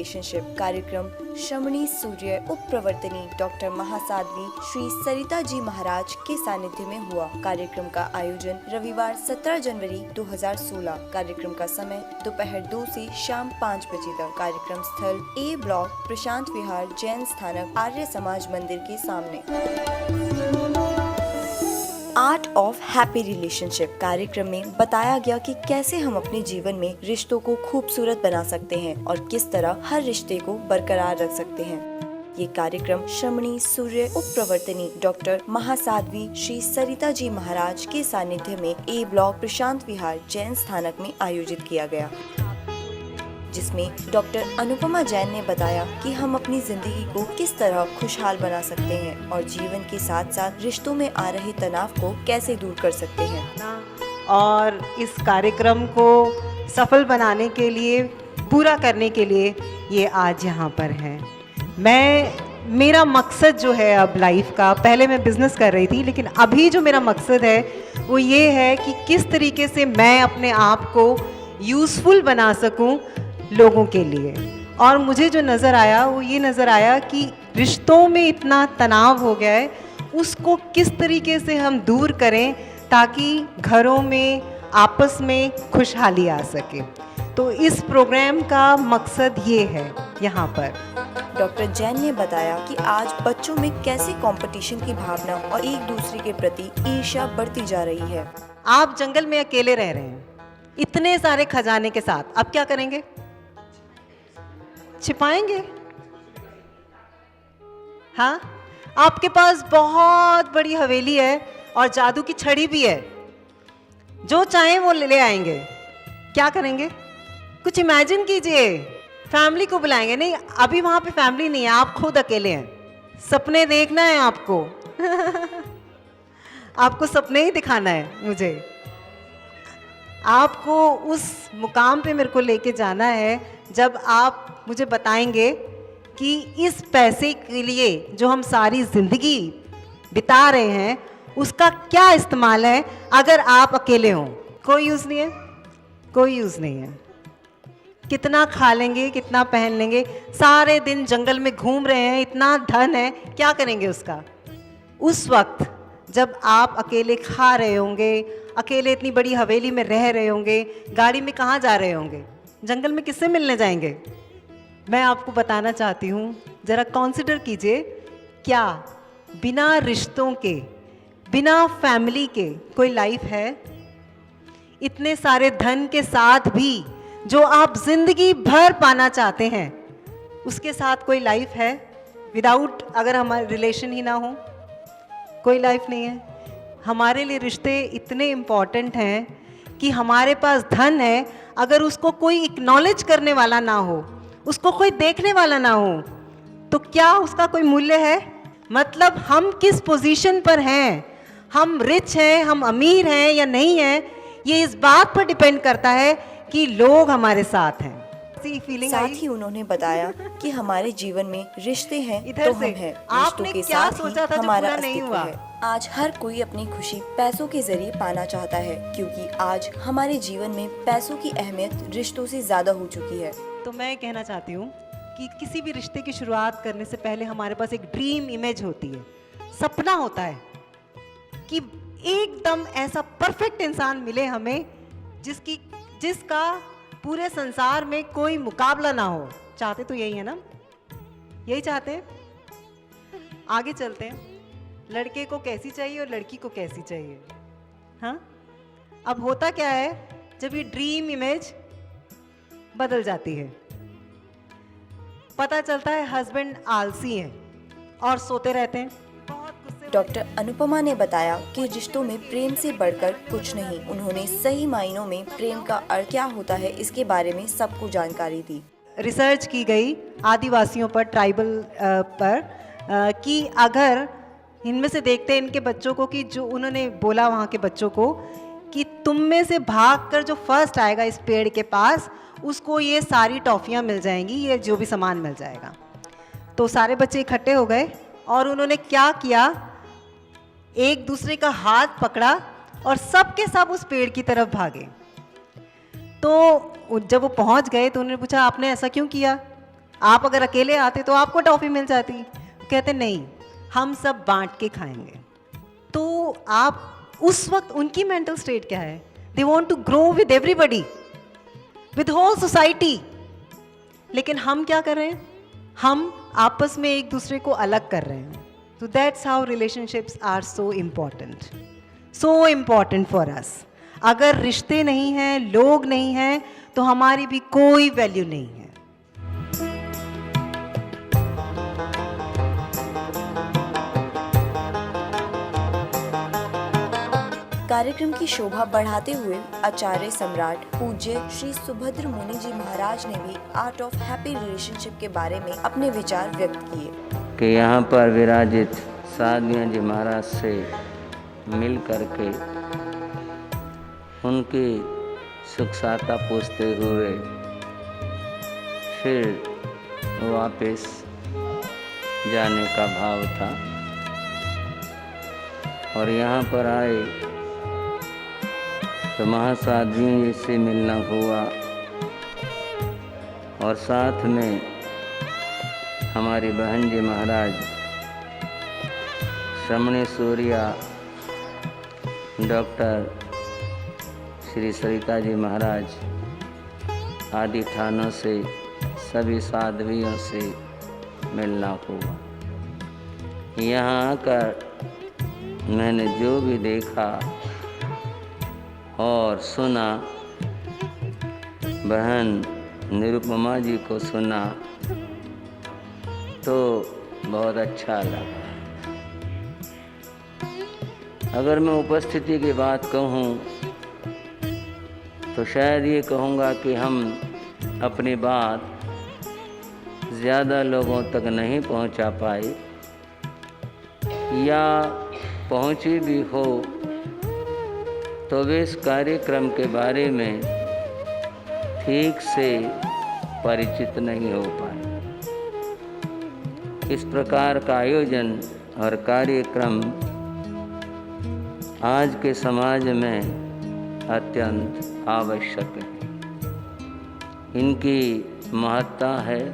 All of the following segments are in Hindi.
रिलेशनशिप कार्यक्रम श्रमणी सूर्य उप प्रवर्तनी डॉक्टर महासाध्वी श्री सरिता जी महाराज के सानिध्य में हुआ। कार्यक्रम का आयोजन रविवार 17 जनवरी 2016। कार्यक्रम का समय दोपहर 2 से शाम 5 बजे तक। कार्यक्रम स्थल ए ब्लॉक प्रशांत विहार जैन स्थानक आर्य समाज मंदिर के सामने। आर्ट ऑफ हैप्पी रिलेशनशिप कार्यक्रम में बताया गया कि कैसे हम अपने जीवन में रिश्तों को खूबसूरत बना सकते हैं और किस तरह हर रिश्ते को बरकरार रख सकते हैं। ये कार्यक्रम श्रमणी सूर्य उप प्रवर्तनी डॉक्टर महासाध्वी श्री सरिता जी महाराज के सानिध्य में ए ब्लॉक प्रशांत विहार जैन स्थानक में आयोजित किया गया, जिसमें डॉक्टर अनुपमा जैन ने बताया कि हम अपनी जिंदगी को किस तरह खुशहाल बना सकते हैं और जीवन के साथ साथ रिश्तों में आ रहे तनाव को कैसे दूर कर सकते हैं। और इस कार्यक्रम को सफल बनाने के लिए, पूरा करने के लिए ये आज यहाँ पर है। मेरा मकसद जो है अब लाइफ का, पहले मैं बिजनेस कर रही थी, लेकिन अभी जो मेरा मकसद है वो ये है कि किस तरीके से मैं अपने आप को यूज़फुल बना सकूं लोगों के लिए। और मुझे जो नज़र आया वो ये नज़र आया कि रिश्तों में इतना तनाव हो गया है, उसको किस तरीके से हम दूर करें ताकि घरों में आपस में खुशहाली आ सके। तो इस प्रोग्राम का मकसद ये है यहाँ पर। डॉक्टर जैन ने बताया कि आज बच्चों में कैसे कंपटीशन की भावना और एक दूसरे के प्रति ईर्ष्या बढ़ती जा रही है। आप जंगल में अकेले रह रहे हैं इतने सारे खजाने के साथ, अब क्या करेंगे? छिपाएंगे? हाँ, आपके पास बहुत बड़ी हवेली है और जादू की छड़ी भी है, जो चाहें वो ले आएंगे, क्या करेंगे? कुछ इमेजिन कीजिए, फैमिली को बुलाएंगे? नहीं, अभी वहां पे फैमिली नहीं है, आप खुद अकेले हैं। सपने देखना है आपको आपको सपने ही दिखाना है मुझे। आपको उस मुकाम पे मेरे को लेके जाना है जब आप मुझे बताएंगे कि इस पैसे के लिए जो हम सारी ज़िंदगी बिता रहे हैं उसका क्या इस्तेमाल है अगर आप अकेले हों। कोई यूज़ नहीं है, कोई यूज़ नहीं है। कितना खा लेंगे, कितना पहन लेंगे, सारे दिन जंगल में घूम रहे हैं, इतना धन है, क्या करेंगे उसका? उस वक्त जब आप अकेले खा रहे होंगे, अकेले इतनी बड़ी हवेली में रह रहे होंगे, गाड़ी में कहाँ जा रहे होंगे, जंगल में किससे मिलने जाएंगे? मैं आपको बताना चाहती हूँ, ज़रा कंसिडर कीजिए, क्या बिना रिश्तों के, बिना फैमिली के कोई लाइफ है? इतने सारे धन के साथ भी जो आप जिंदगी भर पाना चाहते हैं, उसके साथ कोई लाइफ है? विदाउट, अगर हमारे रिलेशन ही ना हो, कोई लाइफ नहीं है। हमारे लिए रिश्ते इतने इम्पॉर्टेंट हैं कि हमारे पास धन है, अगर उसको कोई एक्नॉलेज करने वाला ना हो, उसको कोई देखने वाला ना हो, तो क्या उसका कोई मूल्य है? मतलब हम किस पोजीशन पर हैं, हम रिच हैं, हम अमीर हैं या नहीं हैं, ये इस बात पर डिपेंड करता है कि लोग हमारे साथ हैं। साथ ही उन्होंने बताया कि हमारे जीवन में रिश्ते हैं इधर तो हम से हैं, आपने रिश्तों के क्या साथ सोचा ही था जो हमारा पूरा नहीं अस्तित्व हुआ? है। आज हर कोई अपनी खुशी पैसों के जरिए पाना चाहता है, क्योंकि आज हमारे जीवन में पैसों की अहमियत रिश्तों से ज्यादा हो चुकी है। तो मैं कहना चाहती हूँ कि किसी भी रिश्ते की शुरुआत करने से पहले हमारे पास एक ड्रीम इमेज होती है, सपना होता है कि एकदम ऐसा परफेक्ट इंसान मिले हमें जिसका पूरे संसार में कोई मुकाबला ना हो। चाहते तो यही है ना, यही चाहते हैं। आगे चलते हैं, लड़के को कैसी चाहिए और लड़की को कैसी चाहिए। हाँ, अब होता क्या है जब ये ड्रीम इमेज बदल जाती है, पता चलता है हस्बैंड आलसी है और सोते रहते हैं। डॉक्टर अनुपमा ने बताया कि रिश्तों में प्रेम से बढ़कर कुछ नहीं। उन्होंने सही मायनों में प्रेम का अर्थ क्या होता है इसके बारे में सबको जानकारी दी। रिसर्च की गई आदिवासियों पर, ट्राइबल पर, कि अगर इनमें से देखते हैं इनके बच्चों को, कि जो उन्होंने बोला वहाँ के बच्चों को कि तुम में से भागकर जो फर्स्ट आएगा इस पेड़ के पास, उसको ये सारी टॉफियाँ मिल जाएंगी, ये जो भी सामान मिल जाएगा। तो सारे बच्चे इकट्ठे हो गए और उन्होंने क्या किया, एक दूसरे का हाथ पकड़ा और सब के सब उस पेड़ की तरफ भागे। तो जब वो पहुंच गए तो उन्होंने पूछा, आपने ऐसा क्यों किया? आप अगर अकेले आते तो आपको टॉफ़ी मिल जाती। कहते नहीं, हम सब बांट के खाएंगे। तो आप उस वक्त उनकी मेंटल स्टेट क्या है? They want to grow with everybody, with whole society. लेकिन हम क्या कर रहे हैं? हम आपस में एक दूसरे को अलग कर रहे हैं। तो that's how relationships are so important for us. अगर रिश्ते नहीं हैं, लोग नहीं हैं, तो हमारी भी कोई वैल्यू नहीं है। कार्यक्रम की शोभा बढ़ाते हुए आचार्य सम्राट पूज्य श्री सुभद्र मुनि जी महाराज ने भी आर्ट ऑफ हैप्पी रिलेशनशिप के बारे में अपने विचार व्यक्त किए कि यहाँ पर विराजित साधुओं जी महाराज से मिल करके उनकी सुख साता पूछते हुए फिर वापस जाने का भाव था। और यहाँ पर आए तो महासाध्वियों से मिलना हुआ और साथ में हमारी बहन जी महाराज श्रमणी सूर्या डॉक्टर श्री सरिता जी महाराज आदि ठानों से सभी साध्वियों से मिलना हुआ। यहाँ आकर मैंने जो भी देखा और सुना, बहन निरुपमा जी को सुना तो बहुत अच्छा लगा। अगर मैं उपस्थिति की बात कहूँ तो शायद ये कहूँगा कि हम अपनी बात ज़्यादा लोगों तक नहीं पहुँचा पाए, या पहुँची भी हो तो वे इस कार्यक्रम के बारे में ठीक से परिचित नहीं हो पाए। इस प्रकार का आयोजन और कार्यक्रम आज के समाज में अत्यंत आवश्यक है। इनकी महत्ता है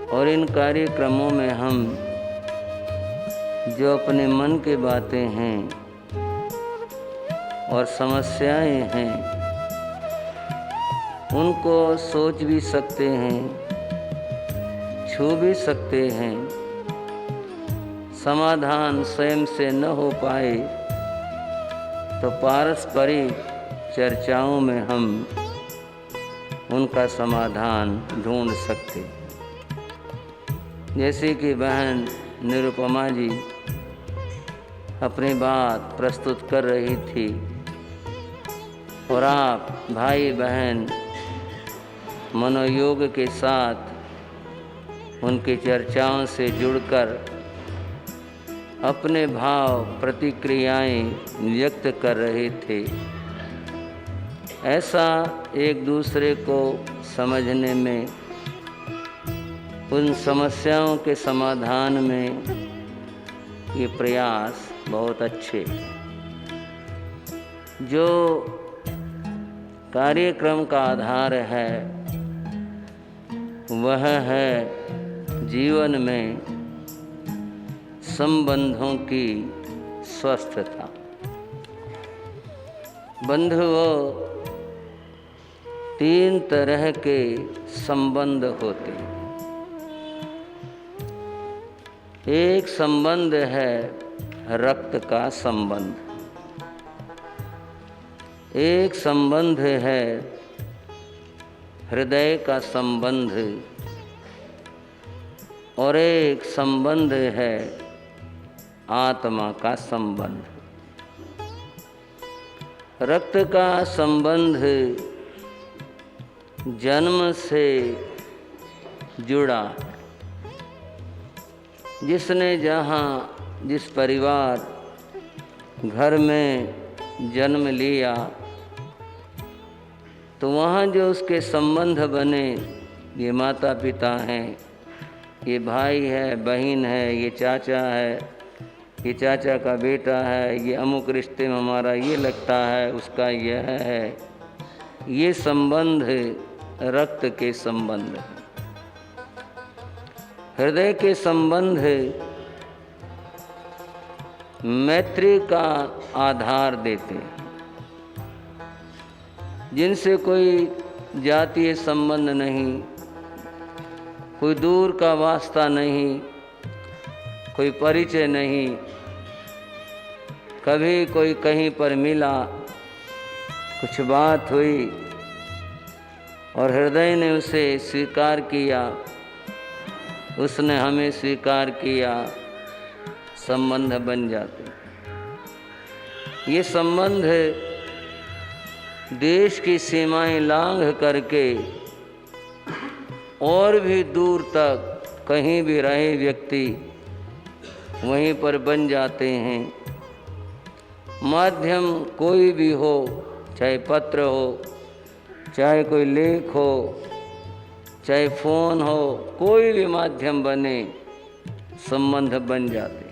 और इन कार्यक्रमों में हम जो अपने मन की बातें हैं और समस्याएं हैं उनको सोच भी सकते हैं, छू भी सकते हैं। समाधान स्वयं से न हो पाए तो पारस्परिक चर्चाओं में हम उनका समाधान ढूंढ सकते। जैसे कि बहन निरुपमा जी अपनी बात प्रस्तुत कर रही थी और आप भाई बहन मनोयोग के साथ उनकी चर्चाओं से जुड़कर अपने भाव प्रतिक्रियाएं व्यक्त कर रहे थे। ऐसा एक दूसरे को समझने में, उन समस्याओं के समाधान में ये प्रयास बहुत अच्छे। जो कार्यक्रम का आधार है वह है जीवन में संबंधों की स्वस्थता। बंधुओं, 3 तरह के संबंध होते हैं। एक संबंध है रक्त का संबंध, एक संबंध है हृदय का संबंध, और एक संबंध है आत्मा का संबंध। रक्त का संबंध जन्म से जुड़ा। जिसने जहाँ जिस परिवार घर में जन्म लिया तो वहाँ जो उसके संबंध बने, ये माता पिता हैं, ये भाई है, बहन है, ये चाचा है, ये चाचा का बेटा है, ये अमुक रिश्ते में हमारा ये लगता है, उसका यह है। ये संबंध रक्त के संबंध हैं। हृदय के संबंध मैत्री का आधार देते हैं, जिनसे कोई जातीय संबंध नहीं, कोई दूर का वास्ता नहीं, कोई परिचय नहीं। कभी कोई कहीं पर मिला, कुछ बात हुई और हृदय ने उसे स्वीकार किया, उसने हमें स्वीकार किया, संबंध बन जाते। ये संबंध देश की सीमाएं लांघ करके और भी दूर तक कहीं भी रहे व्यक्ति वहीं पर बन जाते हैं। माध्यम कोई भी हो, चाहे पत्र हो, चाहे कोई लेख हो, चाहे फोन हो, कोई भी माध्यम बने, संबंध बन जाते।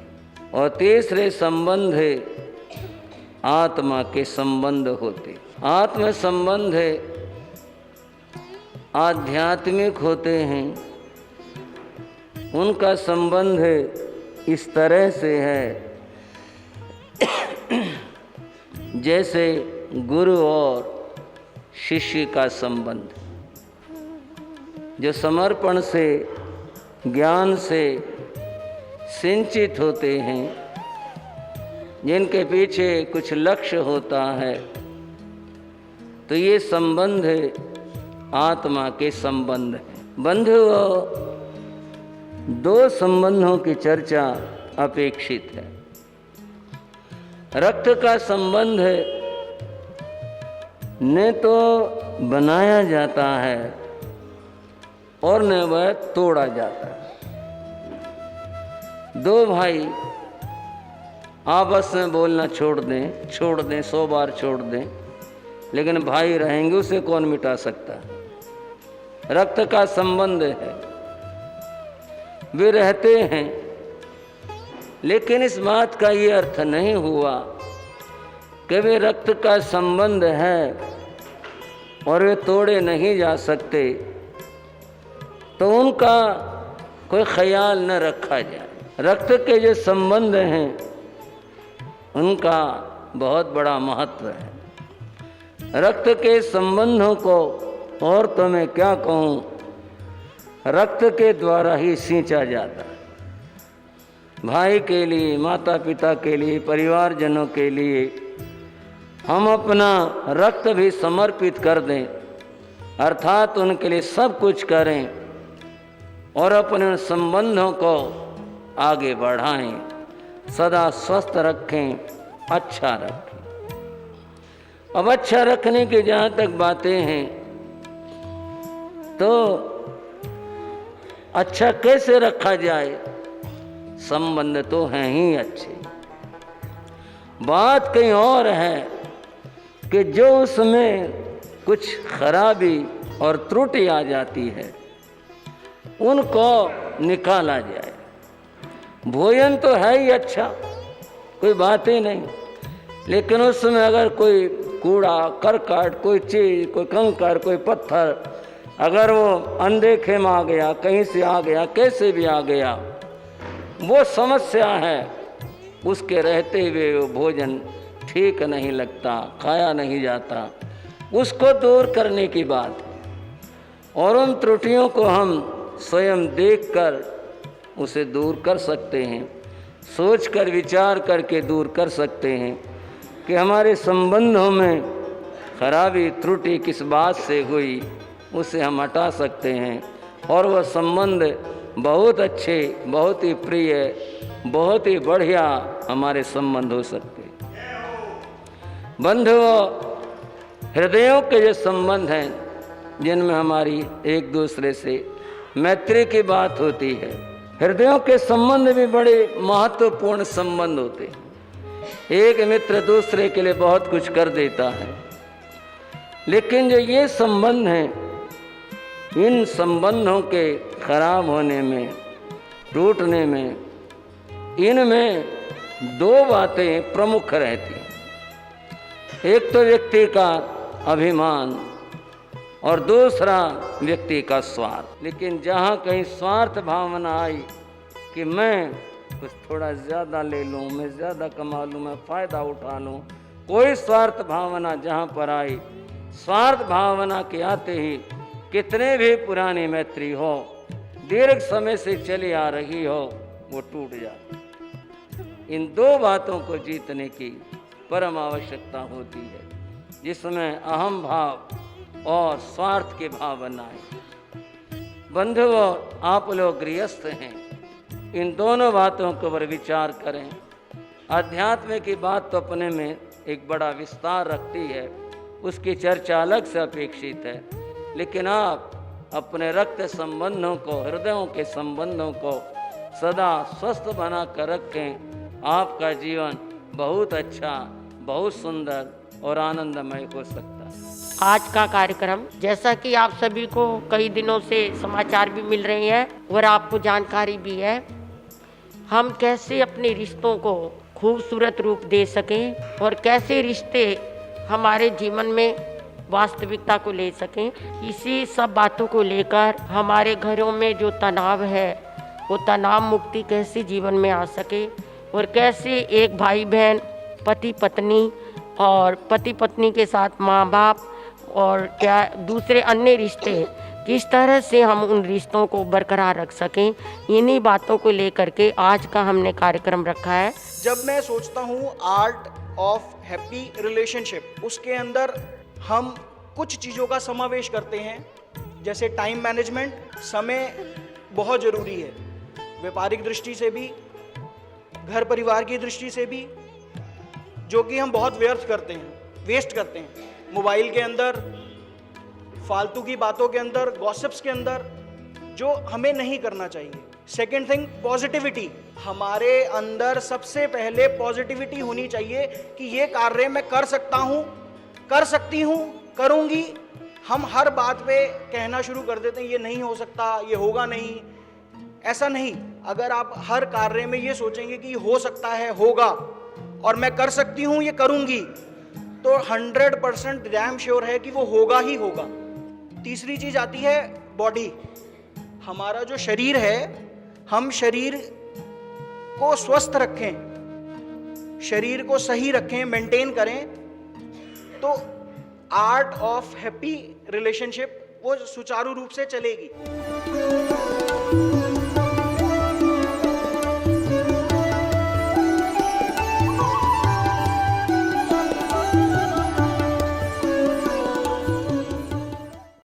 और तीसरे संबंध आत्मा के संबंध होते। आत्म संबंध आध्यात्मिक होते हैं। उनका संबंध इस तरह से है जैसे गुरु और शिष्य का संबंध, जो समर्पण से, ज्ञान से सिंचित होते हैं, जिनके पीछे कुछ लक्ष्य होता है। तो ये संबंध आत्मा के संबंध है। बंधुओं, दो संबंधों की चर्चा अपेक्षित है। रक्त का संबंध न तो बनाया जाता है और न वह तोड़ा जाता है। दो भाई आपस में बोलना छोड़ दें 100 बार छोड़ दें, लेकिन भाई रहेंगे, उसे कौन मिटा सकता है? रक्त का संबंध है, वे रहते हैं। लेकिन इस बात का ये अर्थ नहीं हुआ कि वे रक्त का संबंध है और वे तोड़े नहीं जा सकते, तो उनका कोई ख्याल न रखा जाए। रक्त के जो संबंध हैं उनका बहुत बड़ा महत्व है। रक्त के संबंधों को और तो मैं क्या कहूँ, रक्त के द्वारा ही सींचा जाता है। भाई के लिए, माता पिता के लिए, परिवारजनों के लिए हम अपना रक्त भी समर्पित कर दें, अर्थात उनके लिए सब कुछ करें और अपने संबंधों को आगे बढ़ाएं, सदा स्वस्थ रखें, अच्छा रखें। अब अच्छा रखने की जहाँ तक बातें हैं, तो अच्छा कैसे रखा जाए? संबंध तो हैं ही अच्छे। बात कहीं और है कि जो उसमें कुछ खराबी और त्रुटि आ जाती है, उनको निकाला जाए। भोजन तो है ही अच्छा, कोई बात ही नहीं, लेकिन उसमें अगर कोई कूड़ा करकट, कोई चीज़, कोई कंकड़, कोई पत्थर, अगर वो अनदेखे में आ गया, कहीं से आ गया, कैसे भी आ गया, वो समस्या है। उसके रहते हुए वो भोजन ठीक नहीं लगता, खाया नहीं जाता, उसको दूर करने की बात है। और उन त्रुटियों को हम स्वयं देखकर उसे दूर कर सकते हैं, सोचकर विचार करके दूर कर सकते हैं कि हमारे संबंधों में खराबी त्रुटि किस बात से हुई, उसे हम हटा सकते हैं और वह संबंध बहुत अच्छे, बहुत ही प्रिय, बहुत ही बढ़िया हमारे संबंध हो सकते हैं। बंधुओं, हृदयों के जो संबंध हैं, जिनमें हमारी एक दूसरे से मैत्री की बात होती है, हृदयों के संबंध भी बड़े महत्वपूर्ण संबंध होते हैं। एक मित्र दूसरे के लिए बहुत कुछ कर देता है, लेकिन जो ये संबंध हैं, इन संबंधों के खराब होने में, टूटने में, इनमें दो बातें प्रमुख रहती हैं। एक तो व्यक्ति का अभिमान और दूसरा व्यक्ति का स्वार्थ। लेकिन जहाँ कहीं स्वार्थ भावना आई कि मैं कुछ थोड़ा ज़्यादा ले लूँ, मैं ज़्यादा कमा लूँ, मैं फ़ायदा उठा लूँ, कोई स्वार्थ भावना जहाँ पर आई, स्वार्थ भावना के आते ही कितने भी पुरानी मैत्री हो, दीर्घ समय से चली आ रही हो, वो टूट जाती। इन दो बातों को जीतने की परम आवश्यकता होती है, जिसमें अहम भाव और स्वार्थ की भावना है। बंधुओं, आप लोग गृहस्थ हैं, इन दोनों बातों के ऊपर विचार करें। अध्यात्म की बात तो अपने में एक बड़ा विस्तार रखती है, उसकी चर्चा अलग से अपेक्षित है, लेकिन आप अपने रक्त संबंधों को, हृदयों के संबंधों को सदा स्वस्थ बना कर रखें। आपका जीवन बहुत अच्छा, बहुत सुंदर और आनंदमय हो सकता है। आज का कार्यक्रम, जैसा कि आप सभी को कई दिनों से समाचार भी मिल रहे हैं और आपको जानकारी भी है, हम कैसे अपने रिश्तों को खूबसूरत रूप दे सकें और कैसे रिश्ते हमारे जीवन में वास्तविकता को ले सकें, इसी सब बातों को लेकर हमारे घरों में जो तनाव है वो तनाव मुक्ति कैसे जीवन में आ सके और कैसे एक भाई बहन, पति पत्नी और पति पत्नी के साथ माँ बाप और क्या दूसरे अन्य रिश्ते, किस तरह से हम उन रिश्तों को बरकरार रख सकें, इन्हीं बातों को लेकर के आज का हमने कार्यक्रम रखा है। जब मैं सोचता हूँ आर्ट ऑफ हैप्पी रिलेशनशिप, उसके अंदर हम कुछ चीज़ों का समावेश करते हैं, जैसे टाइम मैनेजमेंट। समय बहुत ज़रूरी है, व्यापारिक दृष्टि से भी, घर परिवार की दृष्टि से भी, जो कि हम बहुत व्यर्थ करते हैं, वेस्ट करते हैं मोबाइल के अंदर, फालतू की बातों के अंदर, गॉसिप्स के अंदर, जो हमें नहीं करना चाहिए। Second thing, positivity. हमारे अंदर सबसे पहले पॉजिटिविटी होनी चाहिए कि ये कार्य मैं कर सकता हूँ, कर सकती हूँ, करूँगी। हम हर बात पे कहना शुरू कर देते हैं ये नहीं हो सकता, ये होगा नहीं। ऐसा नहीं, अगर आप हर कार्य में ये सोचेंगे कि ये हो सकता है, होगा, और मैं कर सकती हूँ, ये करूँगी, तो 100% डैम श्योर है कि वो होगा ही होगा। तीसरी चीज़ आती है बॉडी। हमारा जो शरीर है, हम शरीर को स्वस्थ रखें, शरीर को सही रखें, मेंटेन करें, तो आर्ट ऑफ हैप्पी रिलेशनशिप वो सुचारू रूप से चलेगी।